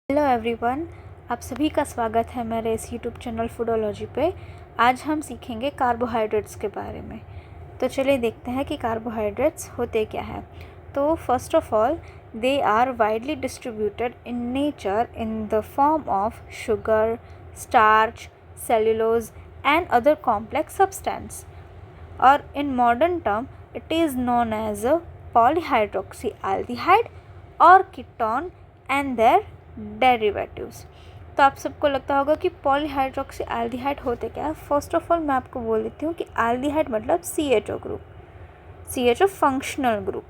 Hello everyone, आप सभी का स्वागत है मेरे इस यूट्यूब चैनल फूडोलॉजी पे। आज हम सीखेंगे कार्बोहाइड्रेट्स के बारे में। तो चलिए देखते हैं कि कार्बोहाइड्रेट्स होते क्या है। तो first of all, they are widely distributed in nature in the form of sugar, starch, cellulose and other complex substance. और in modern term it is known as a polyhydroxyaldehyde और कीटोन एंड देयर डेरिवेटिव्स। तो आप सबको लगता होगा कि पॉलीहाइड्रोक्सीएल्डिहाइड होते क्या है। फर्स्ट ऑफ ऑल मैं आपको बोल देती हूँ कि एल्डिहाइड मतलब CHO group, CHO functional group,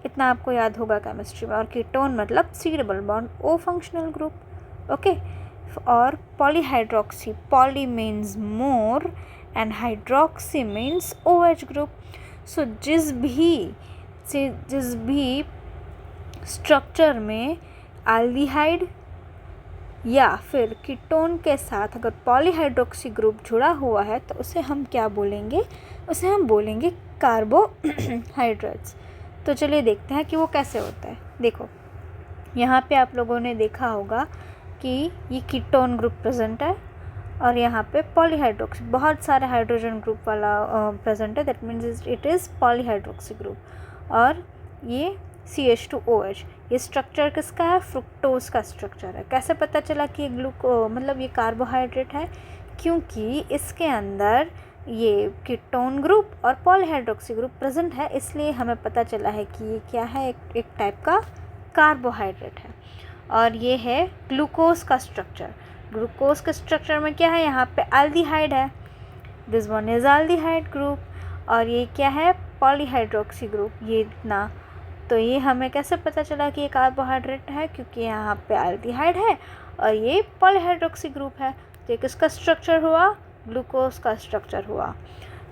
इतना आपको याद होगा केमिस्ट्री में। और कीटोन मतलब C double bond O functional group. Okay. और polyhydroxy, poly means more and hydroxy means OH group. So जिस भी स्ट्रक्चर में एल्डिहाइड या फिर कीटोन के साथ अगर पॉलीहाइड्रोक्सी ग्रुप जुड़ा हुआ है तो उसे हम क्या बोलेंगे, उसे हम बोलेंगे कार्बोहाइड्रेट्स। तो चलिए देखते हैं कि वो कैसे होता है। देखो यहाँ पे आप लोगों ने देखा होगा कि ये कीटोन ग्रुप प्रेजेंट है और यहाँ पे पॉलीहाइड्रोक्सी, बहुत सारे हाइड्रोजन ग्रुप वाला प्रेजेंट है, that means it is polyhydroxy group. और ये CH2OH, ये स्ट्रक्चर किसका है, फ्रुक्टोज का स्ट्रक्चर है। कैसे पता चला कि ये मतलब ये कार्बोहाइड्रेट है, क्योंकि इसके अंदर ये कीटोन ग्रुप और पॉलीहाइड्रोक्सी ग्रुप प्रेजेंट है, इसलिए हमें पता चला है कि ये क्या है, एक टाइप का कार्बोहाइड्रेट है। और ये है ग्लूकोज का स्ट्रक्चर। ग्लूकोज के स्ट्रक्चर में क्या है, यहाँ पे एल्डिहाइड है, this one is aldehyde group. और ये क्या है, पॉलीहाइड्रोक्सी ग्रुप, ये इतना। तो ये हमें कैसे पता चला कि ये कार्बोहाइड्रेट है, क्योंकि यहाँ पे एल्डिहाइड है और ये पॉलीहाइड्रोक्सी ग्रुप है। तो ये किसका स्ट्रक्चर हुआ, ग्लूकोज का स्ट्रक्चर हुआ।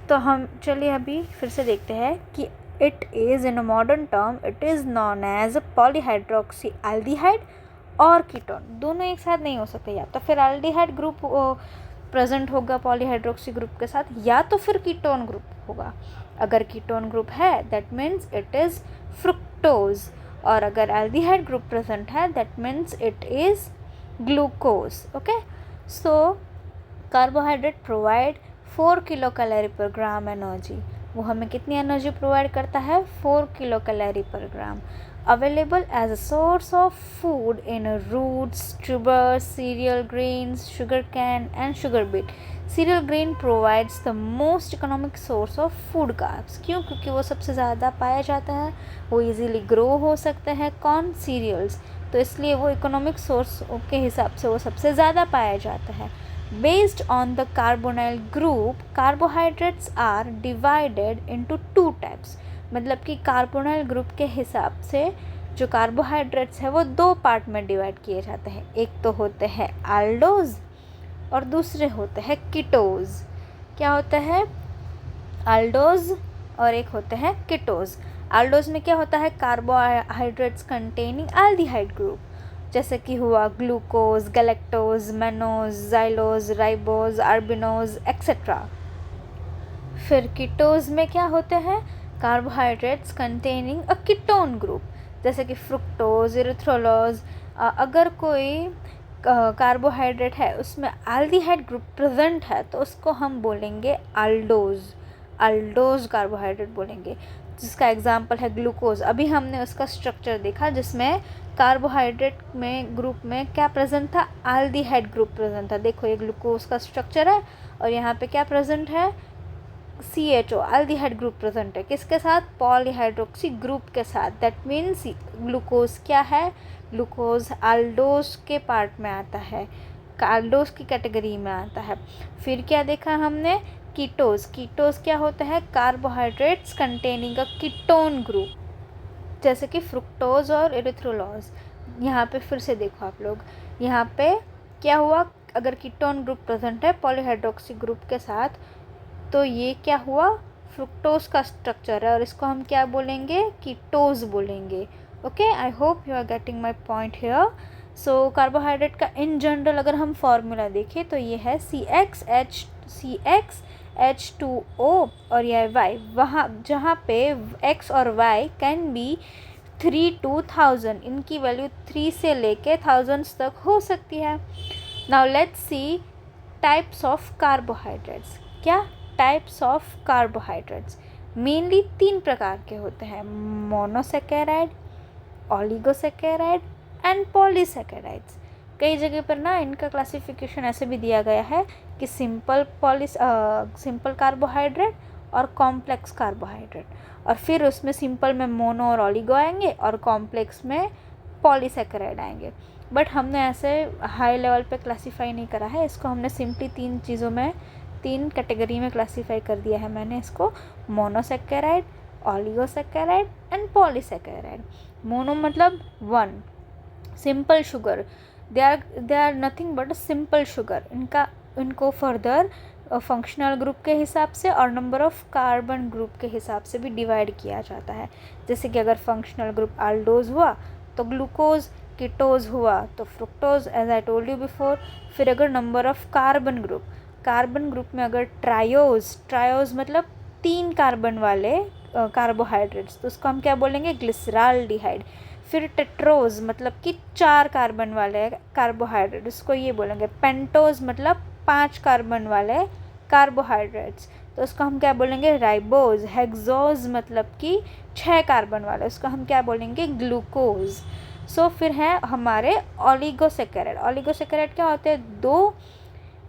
तो हम चलिए अभी फिर से देखते हैं कि it is in a modern term it is known as polyhydroxy aldehyde और कीटोन। दोनों एक साथ नहीं हो सकते, या तो फिर एल्डिहाइड ग्रुप प्रेजेंट होगा पॉलीहाइड्रोक्सी ग्रुप के साथ, या तो फिर कीटोन ग्रुप होगा। अगर कीटोन ग्रुप है that means it is fructose, और अगर एल्डिहाइड ग्रुप प्रेजेंट है that means it is glucose. Okay. So carbohydrate provide 4 kilo calorie per gram energy. वो हमें कितनी एनर्जी प्रोवाइड करता है, 4 kilo calorie per gram. Available as a source of food in roots, tubers, cereal grains, sugarcane and sugar beet. Cereal grain provides the most economic source of food carbs. क्यों, क्योंकि वो सबसे ज़्यादा पाया जाता है, वो इजीली ग्रो हो सकते हैं, कौन, सीरियल्स। तो इसलिए वो इकोनॉमिक सोर्स के हिसाब से वो सबसे ज़्यादा पाया जाता है। Based on the carbonyl group, carbohydrates are divided into 2 types. मतलब कि कार्बोनाइल ग्रुप के हिसाब से जो कार्बोहाइड्रेट्स है वो 2 पार्ट में डिवाइड किए जाते हैं। एक तो होते हैं एल्डोज और दूसरे होते हैं कीटोज। क्या होता है, एल्डोज और एक होते हैं कीटोज। एल्डोज में क्या होता है, कार्बोहाइड्रेट्स कंटेनिंग एल्डिहाइड ग्रुप, जैसे कि हुआ glucose, galactose, mannose, xylose, ribose, arabinose etcetera. फिर कीटोज में क्या होते हैं, carbohydrates containing a ketone group, जैसे कि फ्रुक्टोज, इरिथ्रोलोज। अगर कोई कार्बोहाइड्रेट है उसमें एल्डिहाइड ग्रुप प्रेजेंट है तो उसको हम बोलेंगे अल्डोज, अल्डोज कार्बोहाइड्रेट बोलेंगे, जिसका एग्जांपल है ग्लूकोज। अभी हमने उसका स्ट्रक्चर देखा जिसमें कार्बोहाइड्रेट में ग्रुप में क्या प्रेजेंट था, एल्डिहाइड ग्रुप प्रेजेंट था। देखो ये ग्लूकोज का स्ट्रक्चर है और यहाँ पे क्या प्रेजेंट है, CHO एल्डिहाइड ग्रुप प्रेजेंट है, किसके साथ, पॉलीहाइड्रोक्सी ग्रुप के साथ। दैट मीन्स ग्लूकोज क्या है, ग्लूकोज एल्डोज के पार्ट में आता है, एल्डोज की कैटेगरी में आता है। फिर क्या देखा हमने, कीटोज। कीटोज क्या होता है, carbohydrates containing a ketone group, जैसे कि फ्रुक्टोज और इरिथ्रोलोज। यहाँ पे फिर से देखो आप लोग, यहाँ पे क्या हुआ, अगर कीटोन ग्रुप प्रेजेंट है पॉलीहाइड्रोक्सी ग्रुप के साथ तो ये क्या हुआ, फ्रुक्टोज का स्ट्रक्चर है और इसको हम क्या बोलेंगे, कीटोज बोलेंगे। Okay, I hope you are getting my point here. So carbohydrate का इन जनरल अगर हम फॉर्मूला देखें तो ये है CXH2O और यह Y, वहाँ जहाँ पे X और Y कैन बी 3 to 1000, इनकी वैल्यू 3 से लेके थाउजेंड्स तक हो सकती है। Now let's see types of carbohydrates. क्या टाइप्स ऑफ कार्बोहाइड्रेट्स? मेनली 3 प्रकार के होते हैं, मोनोसेकेराइड, ओलिगोसेकेराइड एंड पॉलीसेकेराइड्स। कई जगह पर ना इनका क्लासिफिकेशन ऐसे भी दिया गया है कि सिंपल कार्बोहाइड्रेट और कॉम्प्लेक्स कार्बोहाइड्रेट, और फिर उसमें सिंपल में मोनो और ओलिगो आएंगे और कॉम्प्लेक्स में पॉलीसेकेराइड आएंगे। बट हमने ऐसे हाई लेवल पे क्लासीफाई नहीं करा है इसको, हमने सिंपली 3 चीज़ों में 3 कैटेगरी में क्लासीफाई कर दिया है मैंने इसको, monosaccharide, oligosaccharide and polysaccharide. Mono मतलब 1, simple sugar, they are nothing but simple sugar. इनको फर्दर फंक्शनल ग्रुप के हिसाब से और नंबर ऑफ कार्बन ग्रुप के हिसाब से भी डिवाइड किया जाता है। जैसे कि अगर फंक्शनल ग्रुप आल्डोज हुआ तो ग्लूकोज, कीटोज हुआ तो fructose, as I told you before. फिर अगर नंबर ऑफ कार्बन ग्रुप में अगर ट्रायोज मतलब 3 कार्बन वाले कार्बोहाइड्रेट्स, तो उसको हम क्या बोलेंगे, ग्लिसराल्डिहाइड। फिर टेट्रोज मतलब कि 4 कार्बन वाले कार्बोहाइड्रेट, उसको ये बोलेंगे पेंटोज मतलब 5 कार्बन वाले कार्बोहाइड्रेट्स, तो उसको हम क्या बोलेंगे, राइबोज। हेक्सोज मतलब कि 6 कार्बन वाले, उसको हम क्या बोलेंगे, ग्लूकोज। सो फिर है हमारे ओलिगोसेकेराइड। ओलिगोसेकेराइड क्या होते हैं, 2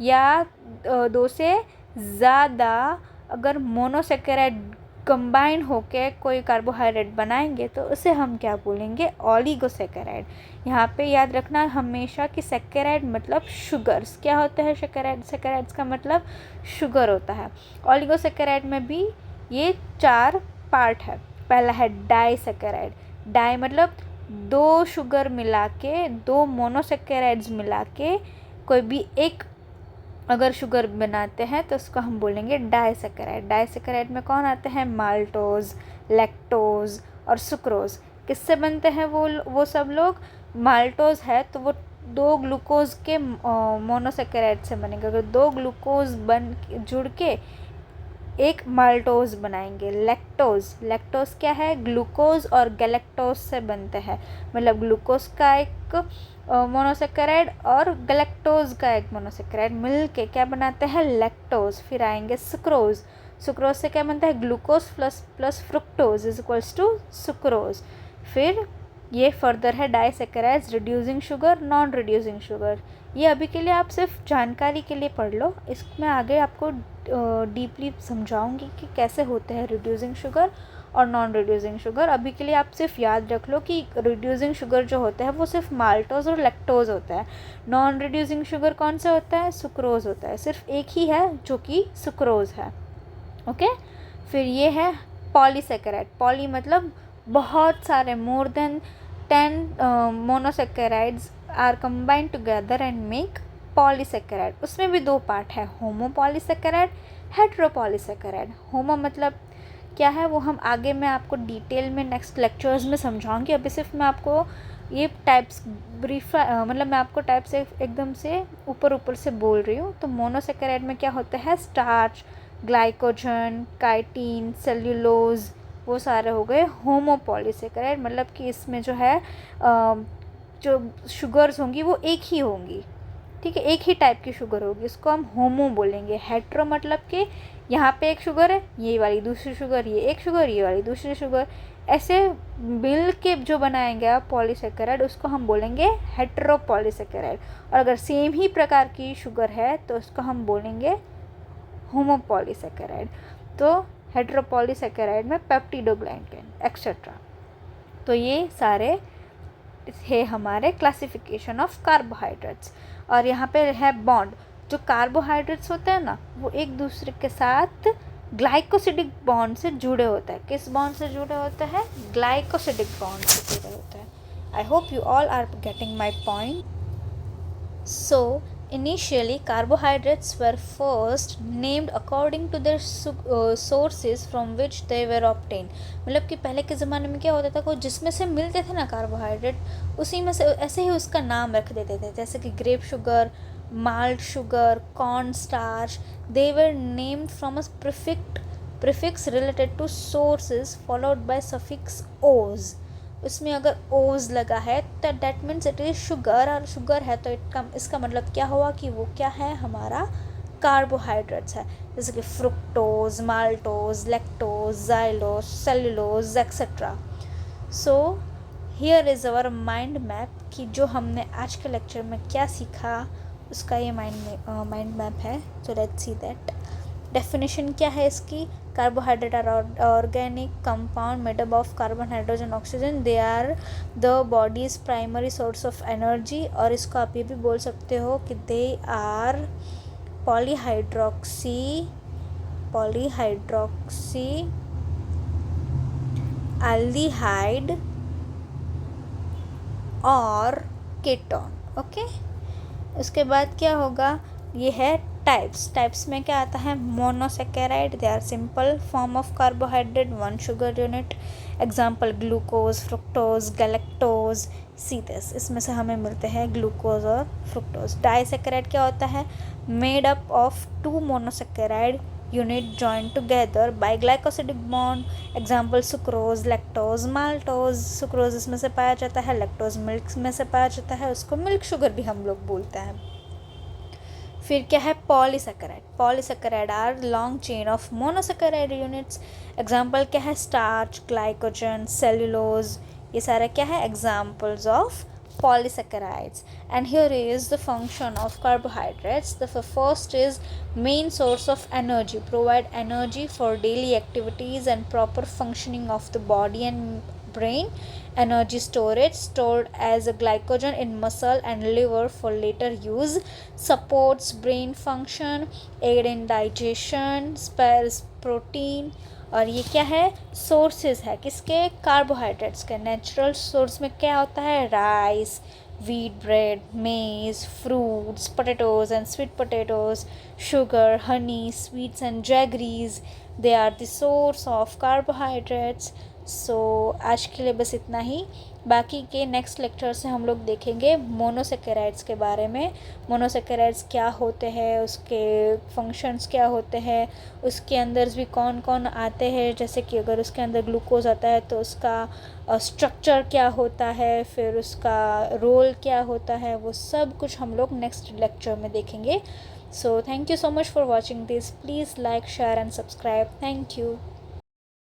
या 2 से ज़्यादा अगर मोनोसेकेराइड कंबाइन होके कोई कार्बोहाइड्रेट बनाएंगे तो उसे हम क्या बोलेंगे, ओलिगोसेकेराइड। यहाँ पे याद रखना हमेशा कि सेकेराइड मतलब शुगर्स। क्या होता है सेकेराइड्स का मतलब शुगर होता है। ओलिगोसेकेराइड में भी ये 4 पार्ट है। पहला है डाइसेकेराइड। डाई मतलब 2 शुगर मिला के, 2 मोनोसेकेराइड्स मिला के कोई भी एक अगर शुगर बनाते हैं तो उसको हम बोलेंगे डाइसेकेराइड। डाइसेकेराइड में कौन आते हैं, माल्टोज, लैक्टोज और सुक्रोज। किससे बनते हैं वो सब लोग, माल्टोज है तो वो 2 ग्लूकोज के मोनोसेकेराइड से बनेंगे। अगर 2 ग्लूकोज जुड़ के एक माल्टोज बनाएंगे। लैक्टोज क्या है, ग्लूकोज और गैलेक्टोज से बनते हैं, मतलब ग्लूकोज का एक मोनोसेकेराइड और गैलेक्टोज का एक मोनोसेकेराइड मिल के क्या बनाते हैं, लैक्टोज। फिर आएंगे सुक्रोज से क्या बनता है, glucose plus fructose is equals to sucrose. फिर ये फर्दर है disaccharides, reducing sugar, non reducing sugar. ये अभी के लिए आप सिर्फ जानकारी के लिए पढ़ लो, इसमें आगे आपको डीपली समझाऊंगी कि कैसे होते हैं रिड्यूसिंग शुगर और नॉन रिड्यूसिंग शुगर। अभी के लिए आप सिर्फ याद रख लो कि रिड्यूसिंग शुगर जो होता है वो सिर्फ माल्टोज और लैक्टोज होता है। नॉन रिड्यूसिंग शुगर कौन सा होता है, सुक्रोज होता है। सिर्फ एक ही है जो कि सुक्रोज है। ओके। फिर ये है पॉलीसेकेराइड। पॉली मतलब बहुत सारे, more than 10 monosaccharides are combined together and make polysaccharide. उसमें भी 2 पार्ट है, होमोपॉलीसेकेराइड, हेट्रोपॉलीसेकेराइड। होमो मतलब क्या है वो हम आगे मैं आपको डिटेल में नेक्स्ट लेक्चर्स में समझाऊंगी। अभी सिर्फ मैं आपको ये टाइप्स मतलब मैं आपको टाइप्स एकदम से ऊपर से बोल रही हूँ। तो मोनोसेकेराइड में क्या होता है, स्टार्च, ग्लाइकोजन, काइटिन, सेल्यूलोज, वो सारे हो गए होमोपॉलीसेकेराइड। मतलब कि इसमें जो है जो शुगर्स होंगी वो एक ही होंगी, ठीक है, एक ही टाइप की शुगर होगी, इसको हम होमो बोलेंगे। हेट्रो मतलब कि यहाँ पे एक शुगर है, ये वाली दूसरी शुगर, ये एक शुगर, ये वाली दूसरी शुगर, ऐसे मिल के जो बनाएंगे आप पॉलीसेकेराइड उसको हम बोलेंगे हेट्रोपॉलीसेकेराइड। और अगर सेम ही प्रकार की शुगर है तो उसको हम बोलेंगे होमोपॉलीसेकेराइड। तो हेट्रोपॉलीसेकेराइड में पेप्टिडोग्लाइकन एक्सेट्रा। तो ये सारे है हमारे क्लासिफिकेशन ऑफ कार्बोहाइड्रेट्स। और यहाँ पे है बॉन्ड। जो कार्बोहाइड्रेट्स होते हैं ना वो एक दूसरे के साथ ग्लाइकोसिडिक बॉन्ड से जुड़े होते हैं। किस बॉन्ड से जुड़े होते हैं, ग्लाइकोसिडिक बॉन्ड से जुड़े होते हैं। I hope you all are getting my point. So initially carbohydrates were first named according to their sources from which they were obtained। मतलब कि पहले के ज़माने में क्या होता था, कोई जिसमें से मिलते थे ना कार्बोहाइड्रेट उसी में से ऐसे ही उसका नाम रख देते थे। जैसे कि grape sugar, malt sugar, corn starch, they were named from a prefix related to sources followed by suffix os। उसमें अगर ओज लगा है तो that means it is sugar, और शुगर है तो इसका मतलब क्या हुआ कि वो क्या है, हमारा कार्बोहाइड्रेट्स है, जैसे कि fructose, maltose, lactose, xylose, cellulose etcetera. So here is our mind map कि जो हमने आज के लेक्चर में क्या सीखा उसका ये माइंड मैप है। So let's see that. Definition क्या है इसकी, carbohydrate are organic compound made up of carbon, hydrogen, oxygen, they are the body's primary source of energy. और इसको आप ये भी बोल सकते हो कि दे आर पॉलीहाइड्रोक्सी एल्डिहाइड और कीटोन। ओके, उसके बाद क्या होगा, ये है टाइप्स में क्या आता है, monosaccharide, they are simple form of carbohydrate, 1 sugar unit, example glucose, fructose, galactose, सीथस, इसमें से हमें मिलते हैं ग्लूकोज और फ्रुक्टोज। डाइसेकेराइड क्या होता है, made up of 2 monosaccharide unit joined together by glycosidic bond, example sucrose, lactose, maltose. Sucrose इसमें से पाया जाता है, लैक्टोज मिल्क में से पाया जाता है, उसको मिल्क शुगर भी हम लोग बोलते हैं। फिर क्या है, polysaccharide are long chain of monosaccharide units, example क्या है, स्टार्च, ग्लाइकोजन, सेल्यूलोज, ये सारा क्या है, examples of polysaccharides. And here is the function of carbohydrates. The first is main source of energy, provide energy for daily activities and proper functioning of the body and brain. Energy storage, stored as a glycogen in muscle and liver for later use. Supports brain function, aid in digestion, spares protein. और ये क्या है, sources है किसके, carbohydrates के। Natural source में क्या होता है, rice, wheat bread, maize, fruits, potatoes and sweet potatoes, sugar, honey, sweets and jaggeries, they are the source of carbohydrates. सो आज के लिए बस इतना ही। बाकी के नेक्स्ट लेक्चर से हम लोग देखेंगे मोनोसेकेराइड्स के बारे में, मोनोसेकेराइड्स क्या होते हैं, उसके फंक्शंस क्या होते हैं, उसके अंदर भी कौन कौन आते हैं, जैसे कि अगर उसके अंदर ग्लूकोज आता है तो उसका स्ट्रक्चर क्या होता है, फिर उसका रोल क्या होता है, वो सब कुछ हम लोग नेक्स्ट लेक्चर में देखेंगे। So thank you so much for watching this, please like, share and subscribe. Thank you.